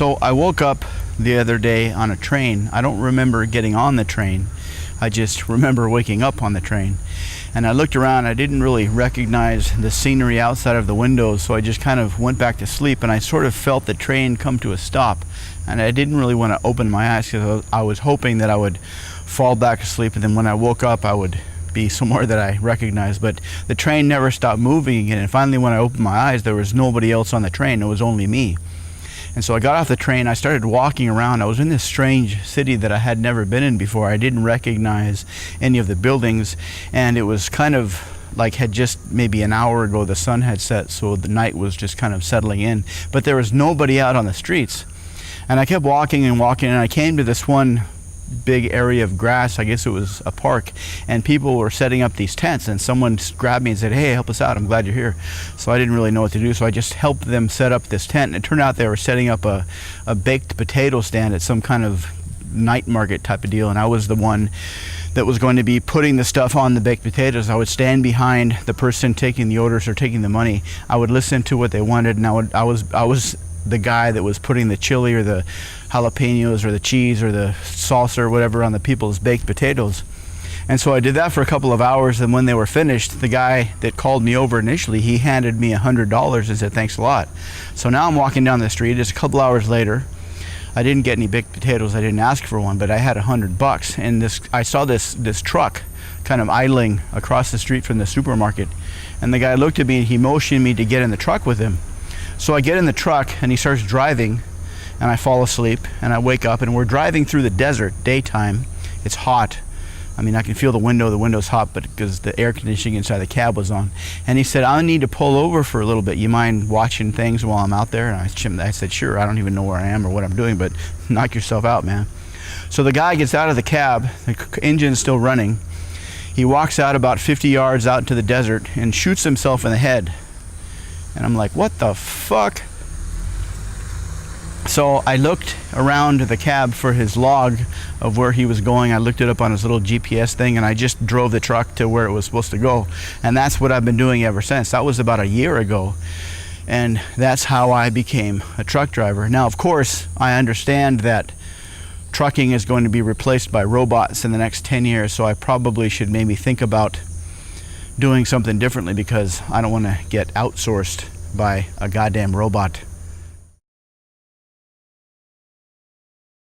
So I woke up the other day on a train. I don't remember getting on the train. I just remember waking up on the train. And I looked around. I didn't really recognize the scenery outside of the windows, so I just kind of went back to sleep, and I sort of felt the train come to a stop. And I didn't really want to open my eyes because I was hoping that I would fall back asleep, and then when I woke up I would be somewhere that I recognized. But the train never stopped moving again, and finally when I opened my eyes there was nobody else on the train. It was only me. And so I got off the train. I started walking around. I was in this strange city that I had never been in before. I didn't recognize any of the buildings, and it was kind of like had just maybe an hour ago the sun had set, so the night was just kind of settling in, but there was nobody out on the streets. And I kept walking and walking, and I came to this one big area of grass. I guess it was a park, and people were setting up these tents, and someone grabbed me and said, "Hey, help us out, I'm glad you're here." So I didn't really know what to do, so I just helped them set up this tent, and it turned out they were setting up a baked potato stand at some kind of night market type of deal, and I was the one that was going to be putting the stuff on the baked potatoes. I would stand behind the person taking the orders or taking the money. I would listen to what they wanted, and I was the guy that was putting the chili or the jalapenos or the cheese or the salsa or whatever on the people's baked potatoes. And so I did that for a couple of hours, and when they were finished, the guy that called me over initially, he handed me $100 and said, "Thanks a lot." So now I'm walking down the street. It's a couple hours later. I didn't get any baked potatoes. I didn't ask for one, but I had $100. And I saw this truck kind of idling across the street from the supermarket. And the guy looked at me and he motioned me to get in the truck with him. So I get in the truck and he starts driving, and I fall asleep and I wake up, and we're driving through the desert, daytime. It's hot. I mean, I can feel the window's hot, but because the air conditioning inside the cab was on. And he said, "I need to pull over for a little bit. You mind watching things while I'm out there?" And I said, "Sure, I don't even know where I am or what I'm doing, but knock yourself out, man." So the guy gets out of the cab, the engine's still running. He walks out about 50 yards out into the desert and shoots himself in the head. And I'm like, what the fuck? So I looked around the cab for his log of where he was going. I looked it up on his little GPS thing, and I just drove the truck to where it was supposed to go. And that's what I've been doing ever since. That was about a year ago. And that's how I became a truck driver. Now, of course, I understand that trucking is going to be replaced by robots in the next 10 years, so I probably should maybe think about doing something differently, because I don't want to get outsourced by a goddamn robot.